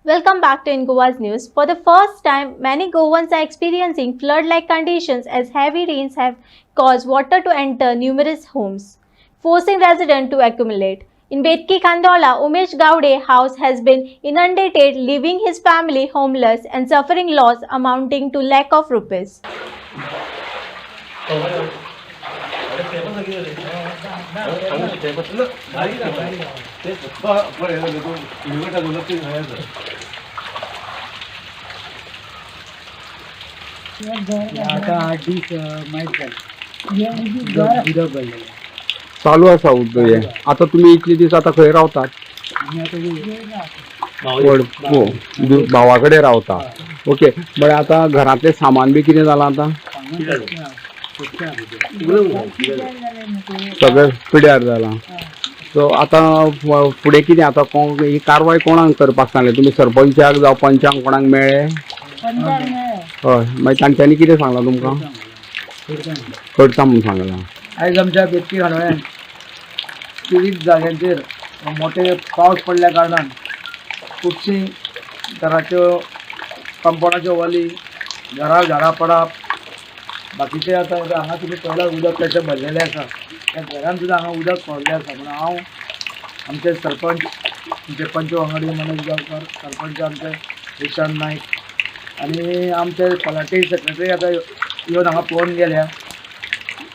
Welcome back to InGoa's news. For the first time, many Goans are experiencing flood-like conditions as heavy rains have caused water to enter numerous homes, forcing residents to accumulate. In Betki Kandola, Umesh Gowde house has been inundated, leaving his family homeless and suffering loss amounting to lakh of rupees. आता 8 दिवस माहीत झालं चालू असा उद्योग आहे. आता तुम्ही इतले दिवस आता खंय रावतात? भावाकडे रावता. ओके, बरें आता घरातले सामान बी कितें जालां आता? सगळें पिड्यार जाला. सो आता फुडें कितें आता ही कारवाय कोणाक करपाक सांगले? तुमी सरपंचाक जावं पंचाक कोणाक मेळ्ळे? हय, मागीर तांच्यांनी कितें सांगलां तुमकां? करता म्हणून सांगलां. आयज आमच्या बेतकी खांडोळ्यान 30 जाग्यांचेर मोठे पावस पडल्या कारणान खुबशीं घराच्यो कंपाउंडाच्यो वाली घरां झाडां पडप बाकीचे आता हांगा तुमी पळयलां उदक कशें भरलेलें आसा. त्या घरान सुद्दां हांगा उदक पावल्लें आसा. म्हणून हांव आमचे सरपंच आमचे पंच वांगडी मनोज गांवकर, सरपंच आमचे विशांत नायक आनी आमचे तलाटी सेक्रेटरी आतां येवन हांगा पळोवन गेल्या.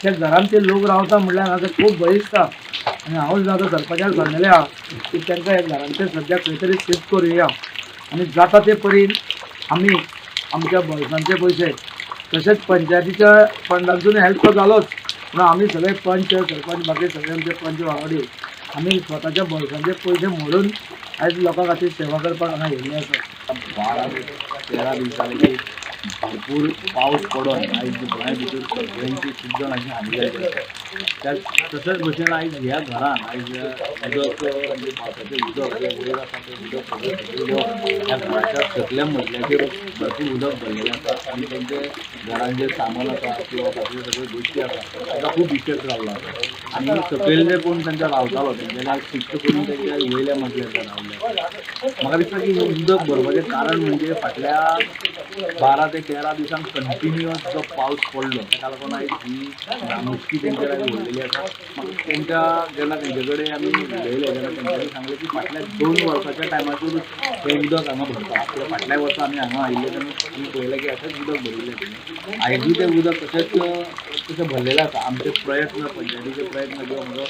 त्या घरान ते लोक रावता म्हटल्यार हांगा खूब भंय दिसता. आनी हांव सुद्दां आतां सरपंचाक सांगलेलें आहा की तांकां ह्या घरांचेर सद्याक खंय तरी शिफ्ट करुया आनी जाता ते परीन आमी आमच्या बॉल्सांचे पयशे तशेंच पंचायतीच्या फंडांतून हेल्प तो जालोच. पूण आमी सगळे पंच सरपंच बाकी सगळे आमचे पंच वांगडी आमी स्वताच्या बॉल्सांचे पयशे मोडून आयज लोकां खातीर सेवा करपाक हांगा येयल्ले आसा. 12-13 दिवसांनी भरपूर पाऊस पडून आयज गोंया भितर सगळ्यांची खूब जाणांची हानी जाली. तशेंच भशेन आयज ह्या घरान आयज उदक म्हणजे पावसाचें उदक जें वयर आसा तें उदक सगळें ह्या घराच्या सकल्या मजल्याचेर भरपूर उदक भरलेलें आसा आनी तेंचे घरान जें सामान आसा किंवा बाकीच्यो सगळ्यो गोश्टी आसा ताका खूब इफेक्ट जाल्लो आसा. आनी सकयल जे कोण तांच्या रावतालो तेंच्यांनी आयज शिफ्ट करून तेंच्या वयल्या मजल्याचेर रावले. म्हाका दिसता की हें उदक भरपाचें कारण म्हणजे फाटल्या 12 ते 13 दिवसांक कंटिन्युअस जो पावस पडलो ताका लागून आयज ही नामुष्की तेंचेर आयज व्हरलेली आसा. म्हाका तेंच्या जेन्ना तेंचे कडेन आमी उलयले तेन्ना तेंच्यांनी सांगलें की फाटल्या 2 वर्साच्या टायमाचेर हें उदक हांगा भरता. फाटल्या वर्सा आमी हांगा आयिल्ले तेन्ना आमी पळयलें की अशेंच उदक भरिल्लें. आयजूय तें उदक तशेंच भरलेलें आसा. आमचे प्रयत्न पंचायतीचे प्रयत्न किंवा म्हजो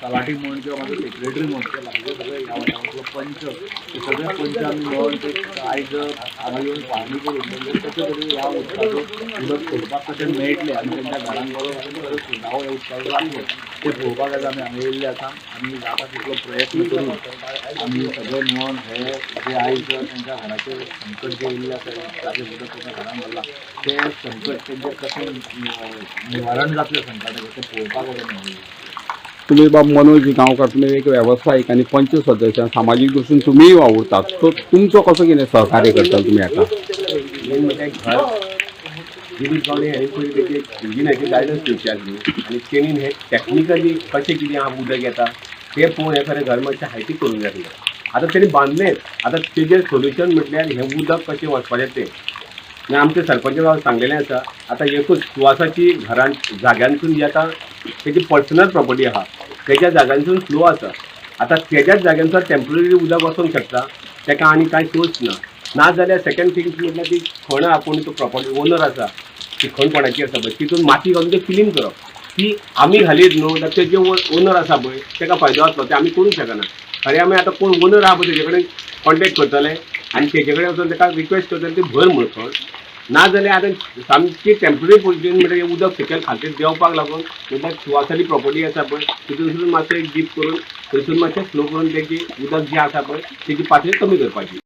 तलाटी म्हण किंवा म्हाजो सेक्रेटरी म्हण ते लागले सगळे ह्या वाठारांतलो पंच ते सगळे पंच आमी मेळोन ते आयज हांगा येवन पाहणी करून म्हणजे कशें तरी ह्या उदकाचो उदक सोडपाक कशें मेळटलें आनी तेंच्या घरान बरो कशें सुदाव ह्या उदकाचो लागलो तें पळोवपाक आयज आमी हांगा येयल्ले आसा. आमी जाता तितलो प्रयत्न करून आमी सगळे मेळोन हे जे आयज तेंच्या घराचेर संकट जें येयल्लें आसा उदकाचें उदक तेंच्या घरान भरलां तें संकट तेंचें कशें निवारण जातलें संकटाचें तें पळोवपाक वचून मेळ्ळें. तुम्ही बाब मनोज गांवकर, तुम्ही एक व्यावसायिक आणि पंच सदस्य सामाजिक दृश्टीन तुम्हीही वावुरतात. तो तुमचो कसो कितें सहकार्य करता तुम्ही आता? मेन म्हणजे घर गिरीश गावडे हांणी पयलीं तेची इंजिनाची गायडन्स दिवची आसली आनी तेणीन हे टॅक्निकली कशें कितें हांव उदक येता तें पळोवन हे खरें घर मातशें हायटीक करूंक जाय आसलें. आतां तेणी बांदलें. आतां तेजें सोल्युशन म्हटल्यार हें उदक कशें वचपाचें तें आनी आमचे सरपंच बाब सांगलेलें आसा. आतां एकूच सुवासाची घरान जाग्यांसून जी आतां तेजी पर्सनल प्रॉपर्टी आहा तेज्या जाग्यांसून फ्लो आसा. आतां तेज्याच जाग्यांचो टेम्पररी उदक वचूंक शकता तेका आनी कांय सोर्स ना. ना जाल्यार सेकंड थिंग म्हटल्यार ती खण आहा कोण तो प्रॉपर्टी ओनर आसा ती खण कोणाची आसा पळय तितून माती घालून तें फिलींग करप. ती आमी घालीत न्हू जाल्यार ते जे ओनर आसा पळय तेका फायदो जातलो ते आमी करूंक शकना. खरें आमी आतां कोण ओनर आहा पळय तेजे कडेन कॉन्टेक्ट करतले आनी तेजे कडेन वचून तेका रिक्वेस्ट करतले ती भर म्हूण खण. ना जाल्यार आतां सामकी टेम्पररी पोजिशन म्हणजे उदक सकयल खातीर देंवपाक लागून म्हटल्यार सुवासाची प्रॉपर्टी आसा पळय तितून मातशें डीप करून थंयसून मातशें स्लो करून तेजी उदक जें आसा पळय तेजी पातळी कमी करपाची.